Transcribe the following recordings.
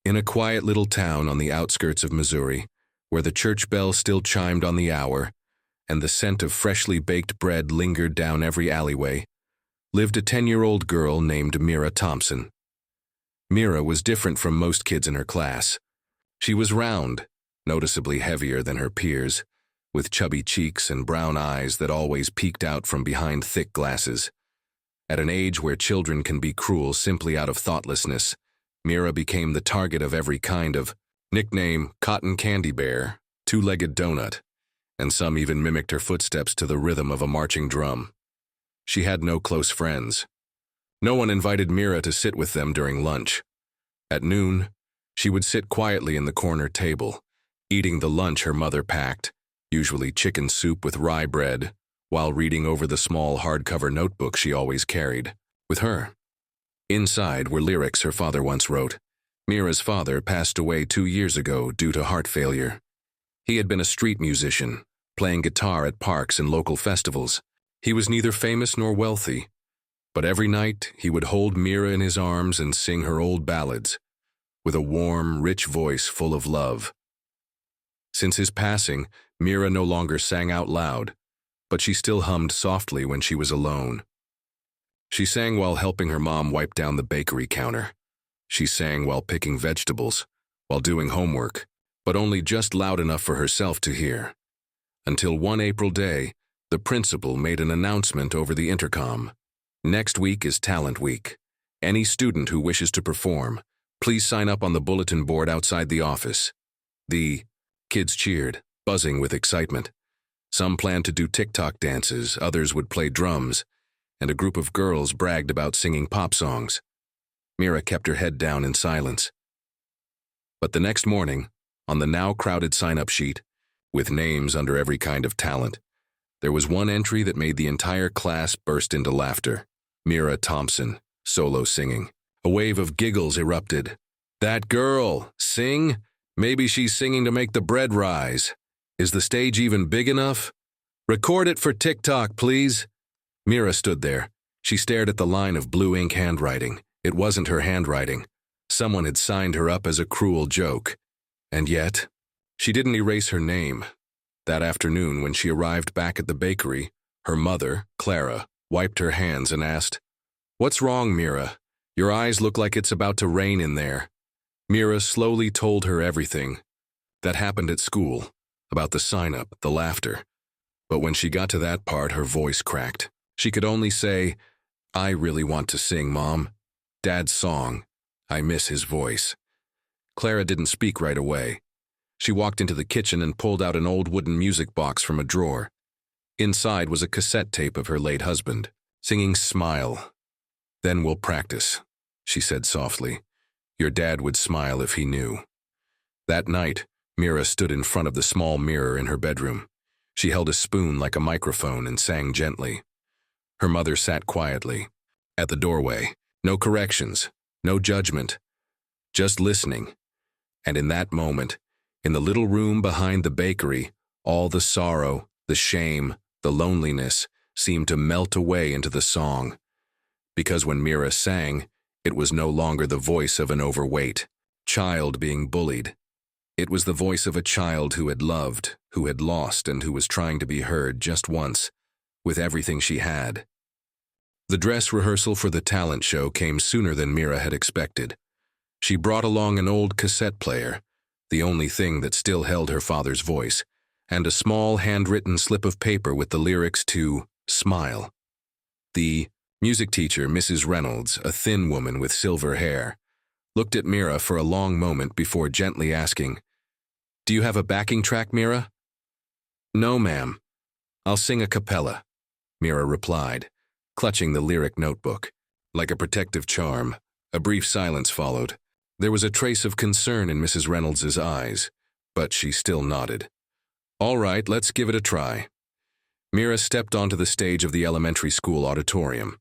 In a quiet little town on the outskirts of Missouri, where the church bell still chimed on the hour, and the scent of freshly baked bread lingered down every alleyway, lived a 10-year-old girl named Mira Thompson. Mira was different from most kids in her class. She was round, noticeably heavier than her peers, with chubby cheeks and brown eyes that always peeked out from behind thick glasses. At an age where children can be cruel simply out of thoughtlessness, Mira became the target of every kind of nickname: cotton candy bear, two-legged donut, and some even mimicked her footsteps to the rhythm of a marching drum. She had no close friends. No one invited Mira to sit with them during lunch. At noon, she would sit quietly in the corner table, eating the lunch her mother packed, usually chicken soup with rye bread, while reading over the small hardcover notebook she always carried with her. Inside were lyrics her father once wrote. Mira's father passed away 2 years ago due to heart failure. He had been a street musician, playing guitar at parks and local festivals. He was neither famous nor wealthy, but every night he would hold Mira in his arms and sing her old ballads, with a warm, rich voice full of love. Since his passing, Mira no longer sang out loud, but she still hummed softly when she was alone. She sang while helping her mom wipe down the bakery counter. She sang while picking vegetables, while doing homework, but only just loud enough for herself to hear. Until one April day, the principal made an announcement over the intercom. Next week is Talent Week. Any student who wishes to perform, please sign up on the bulletin board outside the office. The kids cheered, buzzing with excitement. Some planned to do TikTok dances, others would play drums, and a group of girls bragged about singing pop songs. Mira kept her head down in silence. But the next morning, on the now crowded sign-up sheet, with names under every kind of talent, there was one entry that made the entire class burst into laughter. Mira Thompson, solo singing. A wave of giggles erupted. "That girl, sing? Maybe she's singing to make the bread rise. Is the stage even big enough? Record it for TikTok, please." Mira stood there. She stared at the line of blue ink handwriting. It wasn't her handwriting. Someone had signed her up as a cruel joke. And yet, she didn't erase her name. That afternoon, when she arrived back at the bakery, her mother, Clara, wiped her hands and asked, "What's wrong, Mira? Your eyes look like it's about to rain in there." Mira slowly told her everything that happened at school, about the sign-up, the laughter. But when she got to that part, her voice cracked. She could only say, "I really want to sing, Mom. Dad's song. I miss his voice." Clara didn't speak right away. She walked into the kitchen and pulled out an old wooden music box from a drawer. Inside was a cassette tape of her late husband, singing "Smile." "Then we'll practice," she said softly. "Your dad would smile if he knew." That night, Mira stood in front of the small mirror in her bedroom. She held a spoon like a microphone and sang gently. Her mother sat quietly at the doorway. No corrections, no judgment, just listening. And in that moment, in the little room behind the bakery, all the sorrow, the shame, the loneliness seemed to melt away into the song. Because when Mira sang, it was no longer the voice of an overweight child being bullied. It was the voice of a child who had loved, who had lost, and who was trying to be heard just once, with everything she had. The dress rehearsal for the talent show came sooner than Mira had expected. She brought along an old cassette player, the only thing that still held her father's voice, and a small handwritten slip of paper with the lyrics to "Smile." The music teacher, Mrs. Reynolds, a thin woman with silver hair, looked at Mira for a long moment before gently asking, "Do you have a backing track, Mira?" "No, ma'am. I'll sing a cappella," Mira replied, clutching the lyric notebook. Like a protective charm, a brief silence followed. There was a trace of concern in Mrs. Reynolds's eyes, but she still nodded. "All right, let's give it a try." Mira stepped onto the stage of the elementary school auditorium.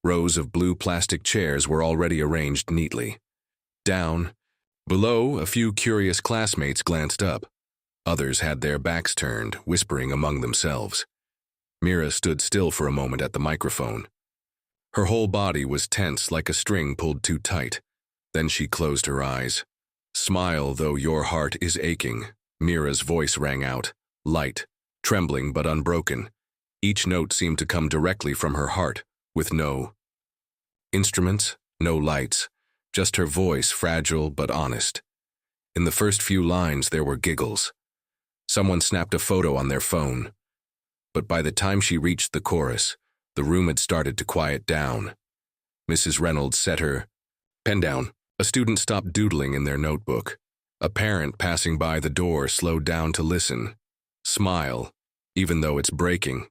Rows of blue plastic chairs were already arranged neatly. Below, a few curious classmates glanced up. Others had their backs turned, whispering among themselves. Mira stood still for a moment at the microphone. Her whole body was tense like a string pulled too tight. Then she closed her eyes. Smile, though your heart is aching. Mira's voice rang out, light, trembling but unbroken. Each note seemed to come directly from her heart, with no instruments, no lights, just her voice, fragile but honest. In the first few lines there were giggles. Someone snapped a photo on their phone. But by the time she reached the chorus, the room had started to quiet down. Mrs. Reynolds set her pen down. A student stopped doodling in their notebook. A parent passing by the door slowed down to listen. Smile, even though it's breaking.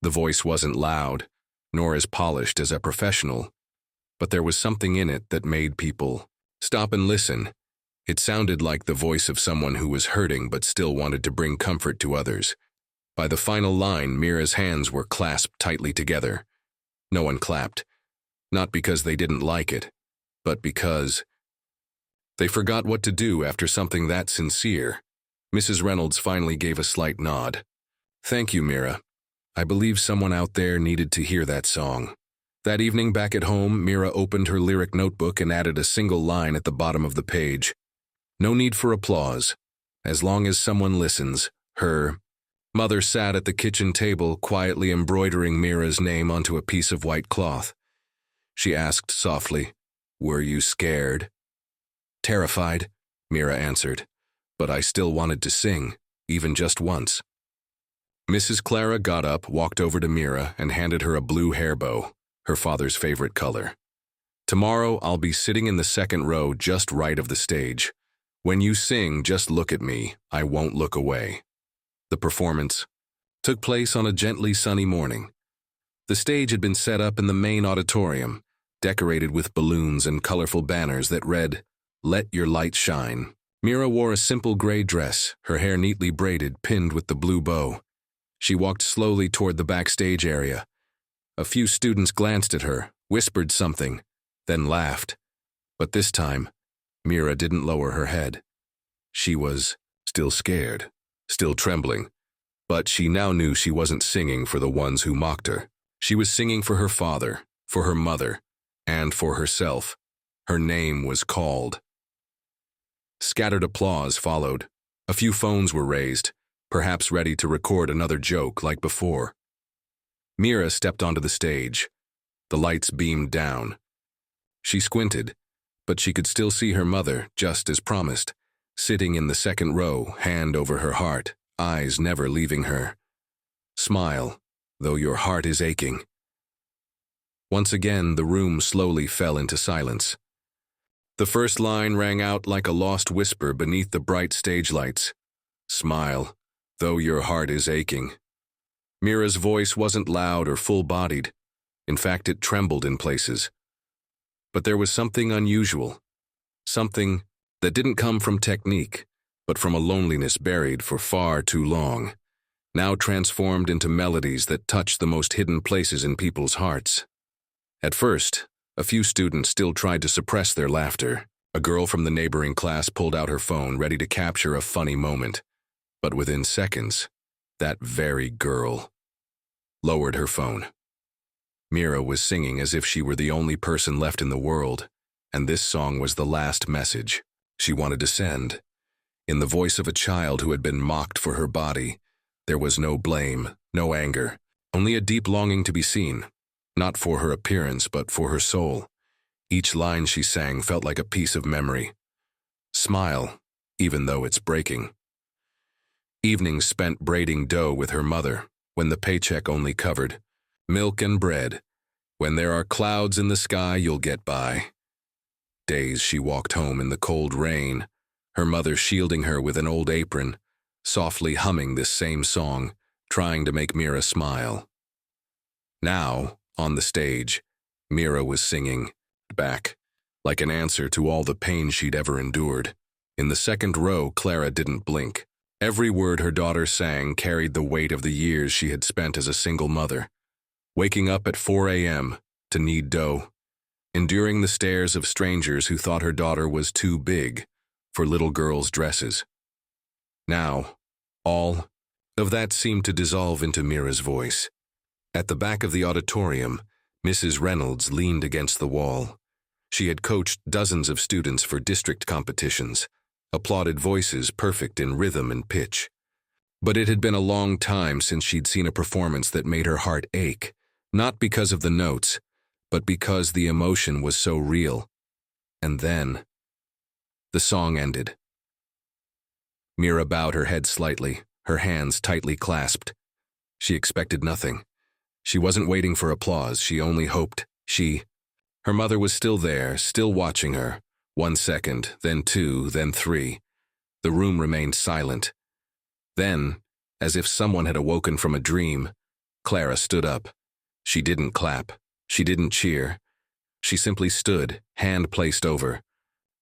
The voice wasn't loud, nor as polished as a professional, but there was something in it that made people stop and listen. It sounded like the voice of someone who was hurting but still wanted to bring comfort to others. By the final line, Mira's hands were clasped tightly together. No one clapped, not because they didn't like it, but because they forgot what to do after something that sincere. Mrs. Reynolds finally gave a slight nod. Thank you, Mira. I believe someone out there needed to hear that song. That evening back at home, Mira opened her lyric notebook and added a single line at the bottom of the page. No need for applause. As long as someone listens. Her mother sat at the kitchen table, quietly embroidering Mira's name onto a piece of white cloth. She asked softly, "Were you scared?" "Terrified," Mira answered, "but I still wanted to sing, even just once." Mrs. Clara got up, walked over to Mira, and handed her a blue hair bow, her father's favorite color. "Tomorrow I'll be sitting in the second row just right of the stage. When you sing, just look at me. I won't look away." The performance took place on a gently sunny morning. The stage had been set up in the main auditorium, decorated with balloons and colorful banners that read, "Let your light shine." Mira wore a simple gray dress, her hair neatly braided, pinned with the blue bow. She walked slowly toward the backstage area. A few students glanced at her, whispered something, then laughed. But this time, Mira didn't lower her head. She was still scared, still trembling, but she now knew she wasn't singing for the ones who mocked her. She was singing for her father, for her mother, and for herself. Her name was called. Scattered applause followed. A few phones were raised, perhaps ready to record another joke like before. Mira stepped onto the stage. The lights beamed down. She squinted, but she could still see her mother, just as promised, sitting in the second row, hand over her heart, eyes never leaving her. Smile, though your heart is aching. Once again, the room slowly fell into silence. The first line rang out like a lost whisper beneath the bright stage lights. Smile, though your heart is aching. Mira's voice wasn't loud or full-bodied. In fact, it trembled in places. But there was something unusual, something that didn't come from technique, but from a loneliness buried for far too long, now transformed into melodies that touched the most hidden places in people's hearts. At first, a few students still tried to suppress their laughter. A girl from the neighboring class pulled out her phone, ready to capture a funny moment. But within seconds, that very girl lowered her phone. Mira was singing as if she were the only person left in the world, and this song was the last message she wanted to send. In the voice of a child who had been mocked for her body, there was no blame, no anger, only a deep longing to be seen, not for her appearance but for her soul. Each line she sang felt like a piece of memory. Smile, even though it's breaking. Evenings spent braiding dough with her mother, when the paycheck only covered milk and bread. When there are clouds in the sky, you'll get by. Days she walked home in the cold rain, her mother shielding her with an old apron, softly humming this same song, trying to make Mira smile. Now, on the stage, Mira was singing back, like an answer to all the pain she'd ever endured. In the second row, Clara didn't blink. Every word her daughter sang carried the weight of the years she had spent as a single mother. Waking up at 4 a.m. to knead dough, enduring the stares of strangers who thought her daughter was too big for little girls' dresses. Now, all of that seemed to dissolve into Mira's voice. At the back of the auditorium, Mrs. Reynolds leaned against the wall. She had coached dozens of students for district competitions, applauded voices perfect in rhythm and pitch. But it had been a long time since she'd seen a performance that made her heart ache, not because of the notes, but because the emotion was so real. And then, the song ended. Mira bowed her head slightly, her hands tightly clasped. She expected nothing. She wasn't waiting for applause, she only hoped. Her mother was still there, still watching her. 1 second, then 2, then 3. The room remained silent. Then, as if someone had awoken from a dream, Clara stood up. She didn't clap. She didn't cheer. She simply stood, hand placed over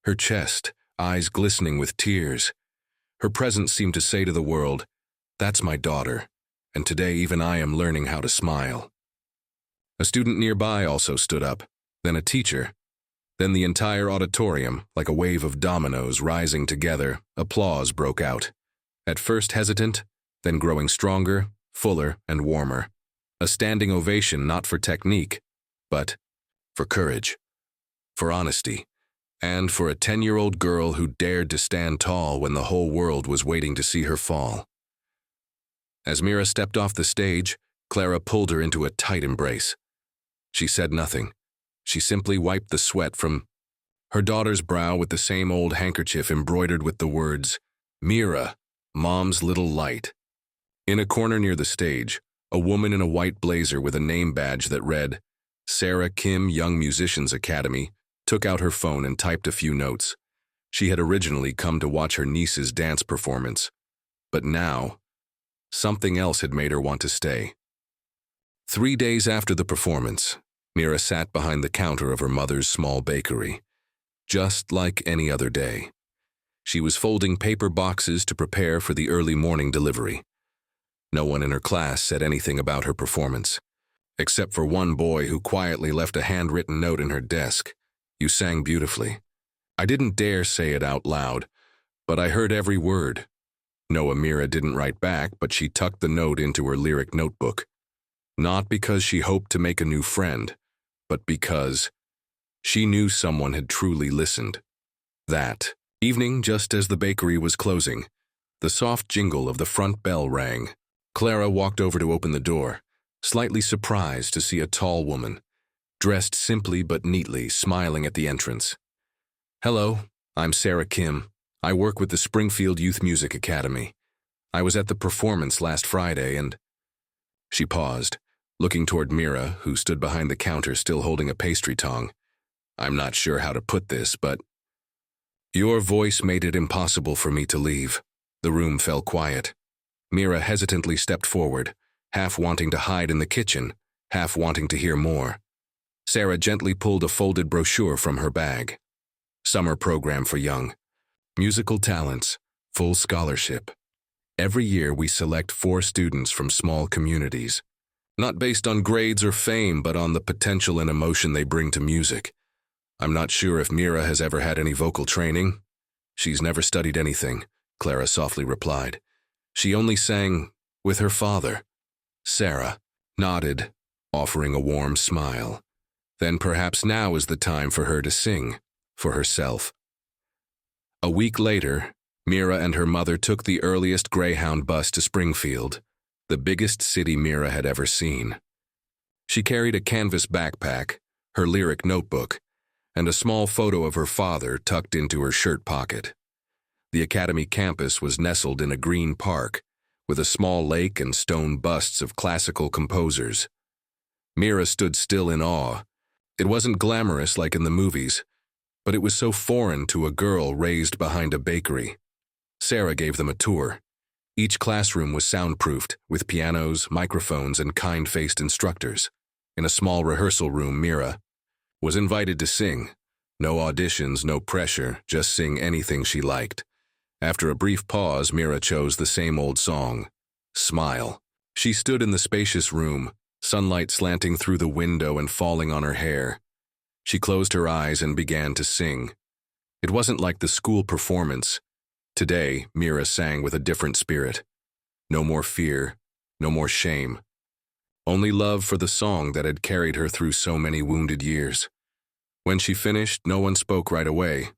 her chest, eyes glistening with tears. Her presence seemed to say to the world, "That's my daughter, and today even I am learning how to smile." A student nearby also stood up, then a teacher, then the entire auditorium, like a wave of dominoes rising together. Applause broke out. At first hesitant, then growing stronger, fuller, and warmer. A standing ovation not for technique, but for courage, for honesty, and for a 10-year-old girl who dared to stand tall when the whole world was waiting to see her fall. As Mira stepped off the stage, Clara pulled her into a tight embrace. She said nothing. She simply wiped the sweat from her daughter's brow with the same old handkerchief embroidered with the words, "Mira, Mom's little light." In a corner near the stage, a woman in a white blazer with a name badge that read, Sarah Kim Young Musicians Academy, took out her phone and typed a few notes. She had originally come to watch her niece's dance performance, but now, something else had made her want to stay. 3 days after the performance, Mira sat behind the counter of her mother's small bakery, just like any other day. She was folding paper boxes to prepare for the early morning delivery. No one in her class said anything about her performance, except for one boy who quietly left a handwritten note in her desk. "You sang beautifully." I didn't dare say it out loud, but I heard every word. No, Mira didn't write back, but she tucked the note into her lyric notebook. Not because she hoped to make a new friend, but because she knew someone had truly listened. That evening, just as the bakery was closing, the soft jingle of the front bell rang. Clara walked over to open the door, slightly surprised to see a tall woman, dressed simply but neatly, smiling at the entrance. "Hello, I'm Sarah Kim. I work with the Springfield Youth Music Academy. I was at the performance last Friday and—" She paused, looking toward Mira, who stood behind the counter still holding a pastry tong. "I'm not sure how to put this, but—" Your voice made it impossible for me to leave. The room fell quiet. Mira hesitantly stepped forward, half wanting to hide in the kitchen, half wanting to hear more. Sarah gently pulled a folded brochure from her bag. Summer program for young. Musical talents, full scholarship. Every year we select 4 students from small communities. Not based on grades or fame, but on the potential and emotion they bring to music. I'm not sure if Mira has ever had any vocal training. She's never studied anything, Clara softly replied. She only sang with her father. Sarah nodded, offering a warm smile. Then perhaps now is the time for her to sing, for herself. A week later, Mira and her mother took the earliest Greyhound bus to Springfield, the biggest city Mira had ever seen. She carried a canvas backpack, her lyric notebook, and a small photo of her father tucked into her shirt pocket. The academy campus was nestled in a green park, with a small lake and stone busts of classical composers. Mira stood still in awe. It wasn't glamorous like in the movies, but it was so foreign to a girl raised behind a bakery. Sarah gave them a tour. Each classroom was soundproofed, with pianos, microphones, and kind-faced instructors. In a small rehearsal room, Mira was invited to sing. No auditions, no pressure, just sing anything she liked. After a brief pause, Mira chose the same old song, Smile. She stood in the spacious room, sunlight slanting through the window and falling on her hair. She closed her eyes and began to sing. It wasn't like the school performance. Today, Mira sang with a different spirit. No more fear, no more shame. Only love for the song that had carried her through so many wounded years. When she finished, no one spoke right away.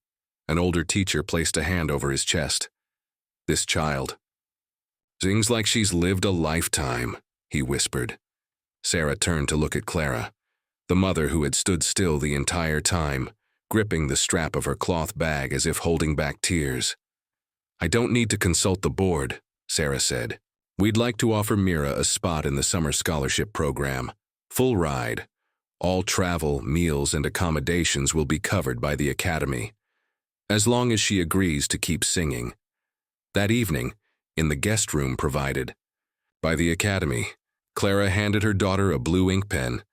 An older teacher placed a hand over his chest. "This child sings like she's lived a lifetime," he whispered. Sarah turned to look at Clara, the mother who had stood still the entire time, gripping the strap of her cloth bag as if holding back tears. "I don't need to consult the board," Sarah said. "We'd like to offer Mira a spot in the summer scholarship program. Full ride. All travel, meals, and accommodations will be covered by the academy, as long as she agrees to keep singing." That evening, in the guest room provided by the academy, Clara handed her daughter a blue ink pen,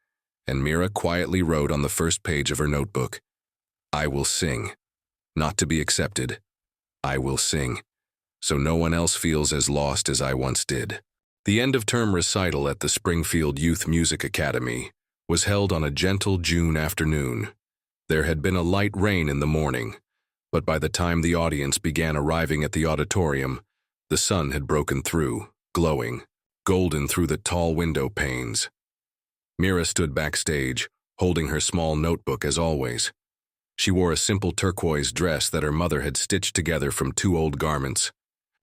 and Mira quietly wrote on the first page of her notebook, "I will sing. Not to be accepted. I will sing, so no one else feels as lost as I once did." The end-of-term recital at the Springfield Youth Music Academy was held on a gentle June afternoon. There had been a light rain in the morning, but by the time the audience began arriving at the auditorium, the sun had broken through, glowing, golden through the tall window panes. Mira stood backstage, holding her small notebook as always. She wore a simple turquoise dress that her mother had stitched together from 2 old garments.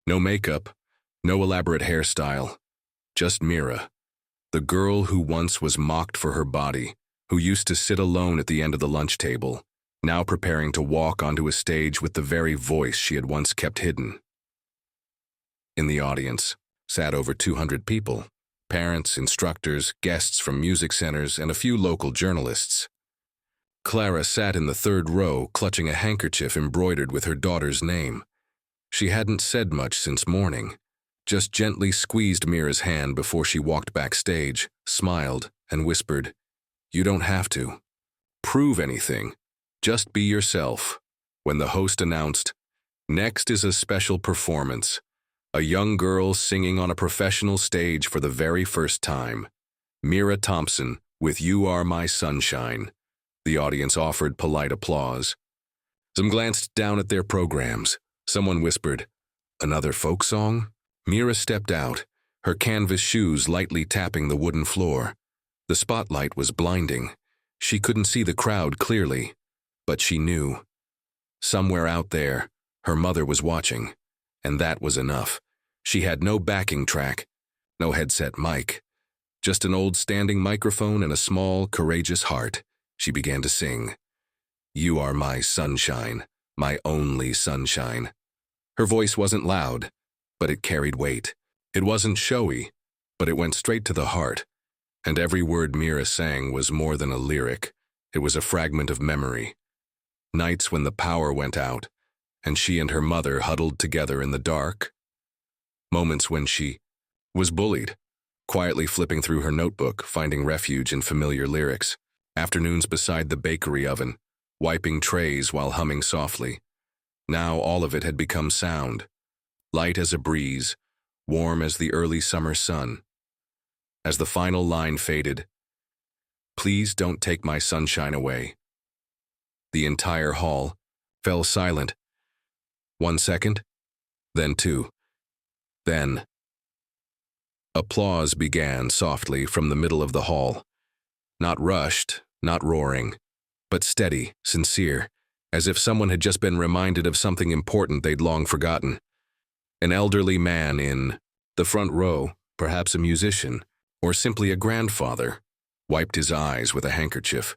No makeup, no elaborate hairstyle, just Mira, the girl who once was mocked for her body, who used to sit alone at the end of the lunch table, now preparing to walk onto a stage with the very voice she had once kept hidden. In the audience sat over 200 people, parents, instructors, guests from music centers, and a few local journalists. Clara sat in the 3rd row, clutching a handkerchief embroidered with her daughter's name. She hadn't said much since morning, just gently squeezed Mira's hand before she walked backstage, smiled, and whispered, "You don't have to prove anything. Just be yourself." When the host announced, "Next is a special performance, a young girl singing on a professional stage for the very first time. Mira Thompson with You Are My Sunshine." The audience offered polite applause. Some glanced down at their programs. Someone whispered, "Another folk song?" Mira stepped out, her canvas shoes lightly tapping the wooden floor. The spotlight was blinding. She couldn't see the crowd clearly, but she knew. Somewhere out there, her mother was watching, and that was enough. She had no backing track, no headset mic, just an old standing microphone and a small, courageous heart. She began to sing, "You are my sunshine, my only sunshine." Her voice wasn't loud, but it carried weight. It wasn't showy, but it went straight to the heart, and every word Mira sang was more than a lyric. It was a fragment of memory. Nights when the power went out, and she and her mother huddled together in the dark. Moments when she was bullied, quietly flipping through her notebook, finding refuge in familiar lyrics. Afternoons beside the bakery oven, wiping trays while humming softly. Now all of it had become sound, light as a breeze, warm as the early summer sun. As the final line faded, "Please don't take my sunshine away," the entire hall fell silent. 1 second, then 2, then. Applause began softly from the middle of the hall. Not rushed, not roaring, but steady, sincere, as if someone had just been reminded of something important they'd long forgotten. An elderly man in the front row, perhaps a musician, or simply a grandfather, wiped his eyes with a handkerchief.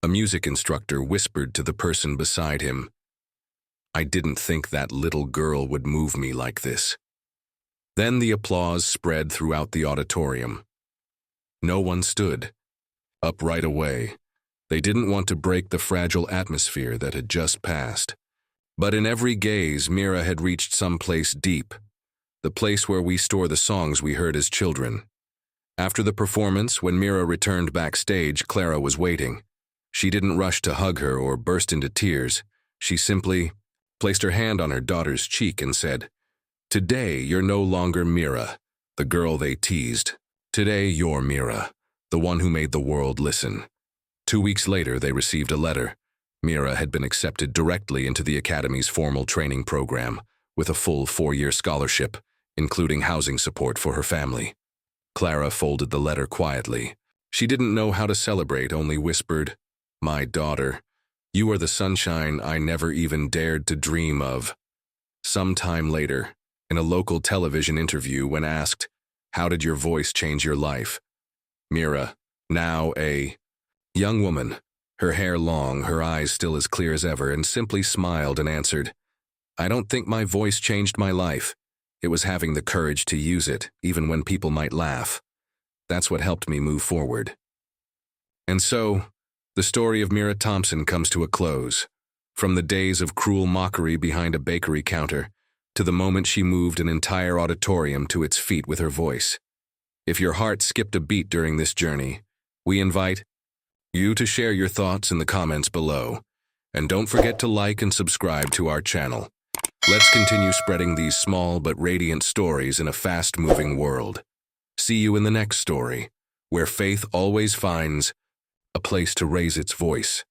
A music instructor whispered to the person beside him, "I didn't think that little girl would move me like this." Then the applause spread throughout the auditorium. No one stood up right away. They didn't want to break the fragile atmosphere that had just passed. But in every gaze, Mira had reached some place deep, the place where we store the songs we heard as children. After the performance, when Mira returned backstage, Clara was waiting. She didn't rush to hug her or burst into tears. She simply placed her hand on her daughter's cheek and said, "Today you're no longer Mira, the girl they teased. Today you're Mira, the one who made the world listen." 2 weeks later, they received a letter. Mira had been accepted directly into the Academy's formal training program, with a full 4-year scholarship, including housing support for her family. Clara folded the letter quietly. She didn't know how to celebrate, only whispered, "My daughter, You are the sunshine I never even dared to dream of. Some time later, in a local television interview when asked, "How did your voice change your life?" Mira, now a young woman, her hair long, her eyes still as clear as ever, and simply smiled and answered, "I don't think my voice changed my life. It was having the courage to use it, even when people might laugh. That's what helped me move forward." And so, the story of Mira Thompson comes to a close. From the days of cruel mockery behind a bakery counter, to the moment she moved an entire auditorium to its feet with her voice. If your heart skipped a beat during this journey, we invite you to share your thoughts in the comments below. And don't forget to like and subscribe to our channel. Let's continue spreading these small but radiant stories in a fast-moving world. See you in the next story, where faith always finds a place to raise its voice.